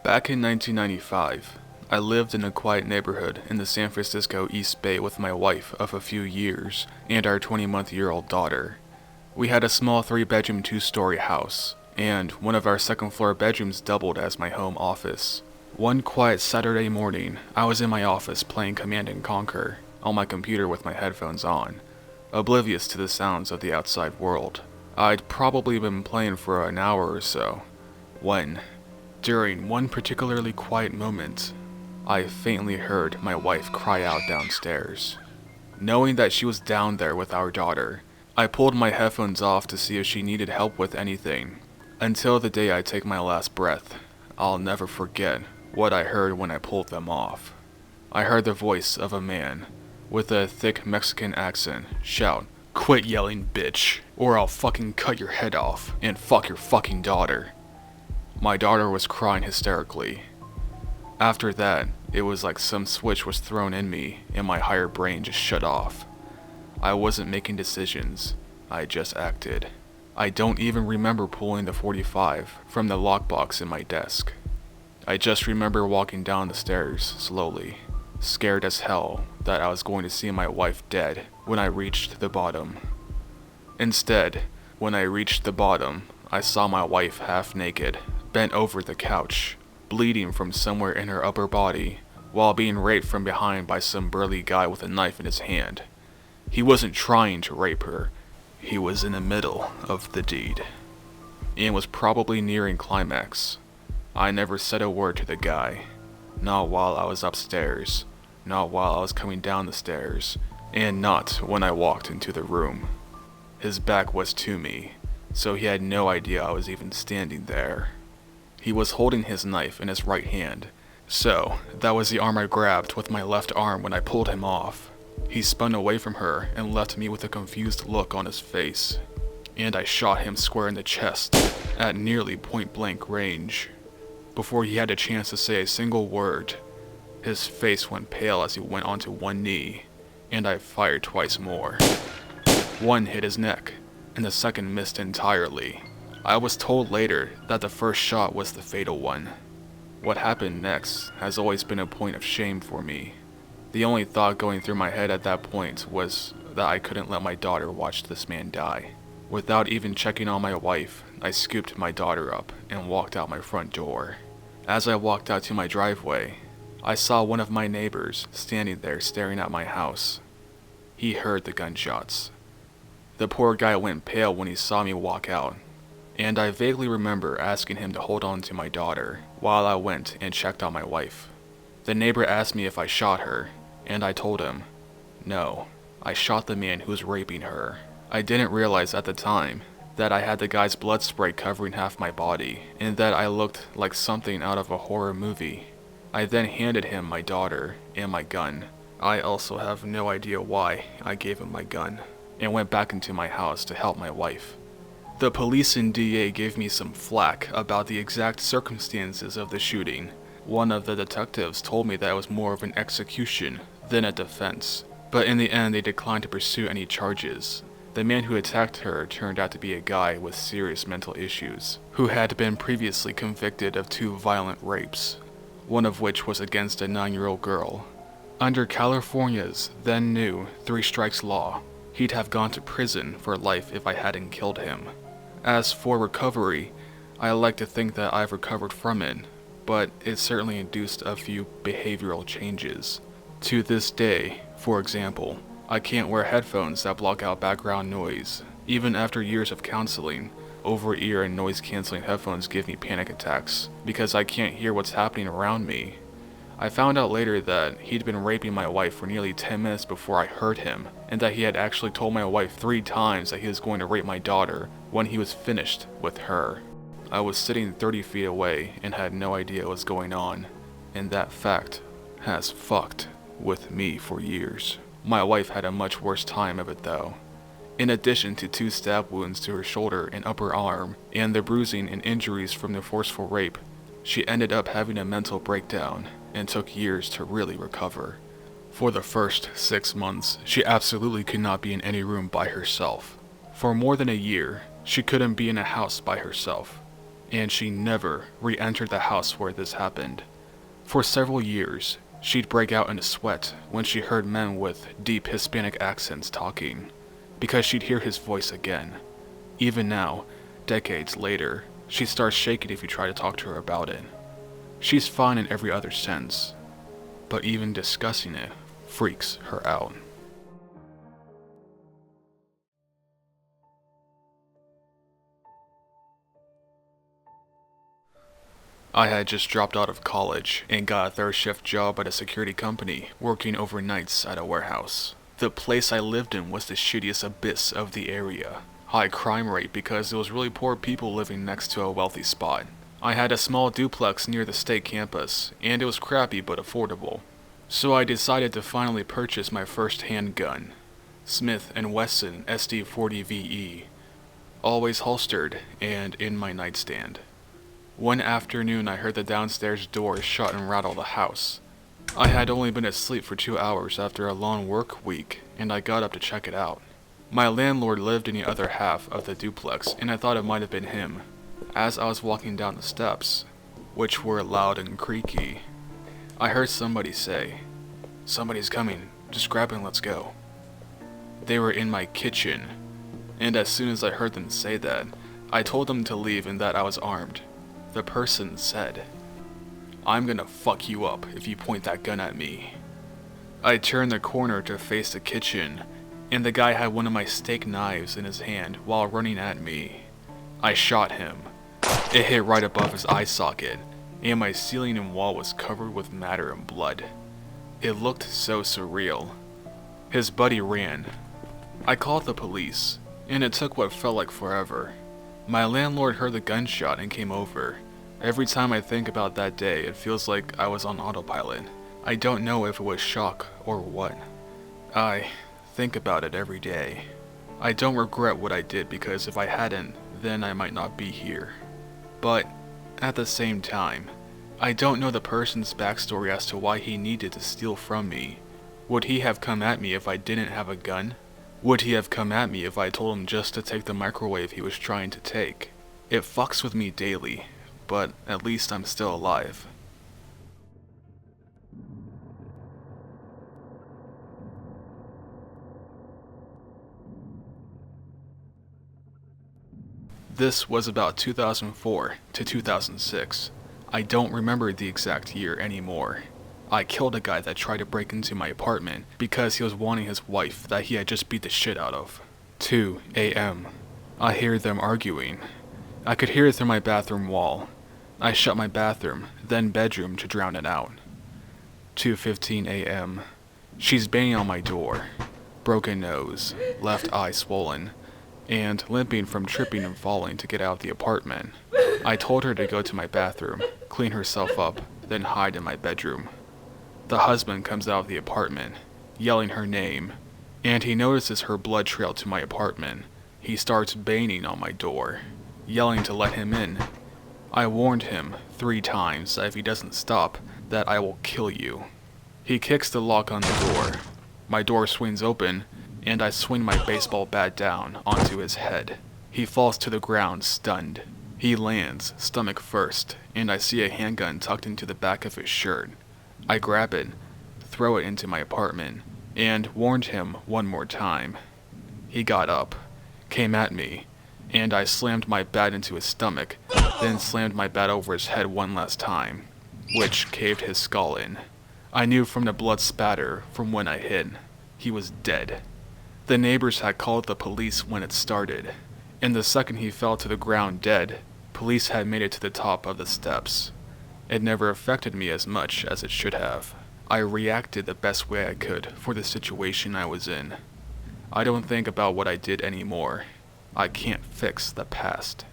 Back in 1995, I lived in a quiet neighborhood in the San Francisco East Bay with my wife of a few years and our 20-month-old daughter. We had a small 3-bedroom, 2-story house, and one of our second-floor bedrooms doubled as my home office. One quiet Saturday morning, I was in my office playing Command & Conquer on my computer with my headphones on, oblivious to the sounds of the outside world. I'd probably been playing for an hour or so, when, during one particularly quiet moment, I faintly heard my wife cry out downstairs. Knowing that she was down there with our daughter, I pulled my headphones off to see if she needed help with anything. Until the day I take my last breath, I'll never forget what I heard when I pulled them off. I heard the voice of a man, with a thick Mexican accent, shout, "Quit yelling, bitch, or I'll fucking cut your head off and fuck your fucking daughter." My daughter was crying hysterically. After that, it was like some switch was thrown in me and my higher brain just shut off. I wasn't making decisions, I just acted. I don't even remember pulling the .45 from the lockbox in my desk. I just remember walking down the stairs slowly, scared as hell that I was going to see my wife dead when I reached the bottom. Instead, when I reached the bottom, I saw my wife half naked, bent over the couch, bleeding from somewhere in her upper body, while being raped from behind by some burly guy with a knife in his hand. He wasn't trying to rape her, he was in the middle of the deed, and was probably nearing climax. I never said a word to the guy, not while I was upstairs, not while I was coming down the stairs, and not when I walked into the room. His back was to me, so he had no idea I was even standing there. He was holding his knife in his right hand, so that was the arm I grabbed with my left arm when I pulled him off. He spun away from her and left me with a confused look on his face, and I shot him square in the chest at nearly point-blank range. Before he had a chance to say a single word, his face went pale as he went onto one knee, and I fired twice more. One hit his neck, and the second missed entirely. I was told later that the first shot was the fatal one. What happened next has always been a point of shame for me. The only thought going through my head at that point was that I couldn't let my daughter watch this man die. Without even checking on my wife, I scooped my daughter up and walked out my front door. As I walked out to my driveway, I saw one of my neighbors standing there staring at my house. He heard the gunshots. The poor guy went pale when he saw me walk out, and I vaguely remember asking him to hold on to my daughter while I went and checked on my wife. The neighbor asked me if I shot her, and I told him, no, I shot the man who was raping her. I didn't realize at the time that I had the guy's blood spray covering half my body, and that I looked like something out of a horror movie. I then handed him my daughter and my gun. I also have no idea why I gave him my gun, and went back into my house to help my wife. The police and DA gave me some flack about the exact circumstances of the shooting. One of the detectives told me that it was more of an execution than a defense, but in the end they declined to pursue any charges. The man who attacked her turned out to be a guy with serious mental issues, who had been previously convicted of 2 violent rapes, one of which was against a 9-year-old girl. Under California's then new 3 strikes law, he'd have gone to prison for life if I hadn't killed him. As for recovery, I like to think that I've recovered from it, but it certainly induced a few behavioral changes. To this day, for example, I can't wear headphones that block out background noise. Even after years of counseling, over-ear and noise-canceling headphones give me panic attacks because I can't hear what's happening around me. I found out later that he'd been raping my wife for nearly 10 minutes before I heard him, and that he had actually told my wife 3 times that he was going to rape my daughter when he was finished with her. I was sitting 30 feet away and had no idea what was going on, and that fact has fucked with me for years. My wife had a much worse time of it though. In addition to 2 stab wounds to her shoulder and upper arm, and the bruising and injuries from the forceful rape, she ended up having a mental breakdown and took years to really recover. For the first 6 months, she absolutely could not be in any room by herself. For more than a year, she couldn't be in a house by herself. and she never re-entered the house where this happened. For several years, she'd break out in a sweat when she heard men with deep Hispanic accents talking, because she'd hear his voice again. Even now, decades later, she starts shaking if you try to talk to her about it. She's fine in every other sense, but even discussing it freaks her out. I had just dropped out of college and got a third shift job at a security company, working overnights at a warehouse. The place I lived in was the shittiest abyss of the area. High crime rate because there was really poor people living next to a wealthy spot. I had a small duplex near the state campus, and it was crappy but affordable. So I decided to finally purchase my first handgun, Smith & Wesson SD40VE, always holstered and in my nightstand. One afternoon I heard the downstairs door shut and rattle the house. I had only been asleep for 2 hours after a long work week, and I got up to check it out. My landlord lived in the other half of the duplex, and I thought it might have been him. As I was walking down the steps, which were loud and creaky, I heard somebody say, "Somebody's coming, just grab it and let's go." They were in my kitchen, and as soon as I heard them say that, I told them to leave and that I was armed. The person said, "I'm gonna fuck you up if you point that gun at me." I turned the corner to face the kitchen, and the guy had one of my steak knives in his hand while running at me. I shot him. It hit right above his eye socket, and my ceiling and wall was covered with matter and blood. It looked so surreal. His buddy ran. I called the police, and it took what felt like forever. My landlord heard the gunshot and came over. Every time I think about that day, it feels like I was on autopilot. I don't know if it was shock or what. I think about it every day. I don't regret what I did because if I hadn't, then I might not be here. But at the same time, I don't know the person's backstory as to why he needed to steal from me. Would he have come at me if I didn't have a gun? Would he have come at me if I told him just to take the microwave he was trying to take? It fucks with me daily, but at least I'm still alive. This was about 2004 to 2006. I don't remember the exact year anymore. I killed a guy that tried to break into my apartment because he was wanting his wife that he had just beat the shit out of. 2 a.m. I hear them arguing. I could hear it through my bathroom wall. I shut my bathroom, then bedroom to drown it out. 2:15 a.m. She's banging on my door. Broken nose, left eye swollen, and limping from tripping and falling to get out of the apartment. I told her to go to my bathroom, clean herself up, then hide in my bedroom. The husband comes out of the apartment, yelling her name, and he notices her blood trail to my apartment. He starts banging on my door, yelling to let him in. I warned him 3 times that if he doesn't stop, that I will kill you. He kicks the lock on the door. My door swings open, and I swing my baseball bat down onto his head. He falls to the ground, stunned. He lands, stomach first, and I see a handgun tucked into the back of his shirt. I grab it, throw it into my apartment, and warned him one more time. He got up, came at me, and I slammed my bat into his stomach, then slammed my bat over his head one last time, which caved his skull in. I knew from the blood spatter from when I hit, he was dead. The neighbors had called the police when it started, and the second he fell to the ground dead, police had made it to the top of the steps. It never affected me as much as it should have. I reacted the best way I could for the situation I was in. I don't think about what I did anymore. I can't fix the past.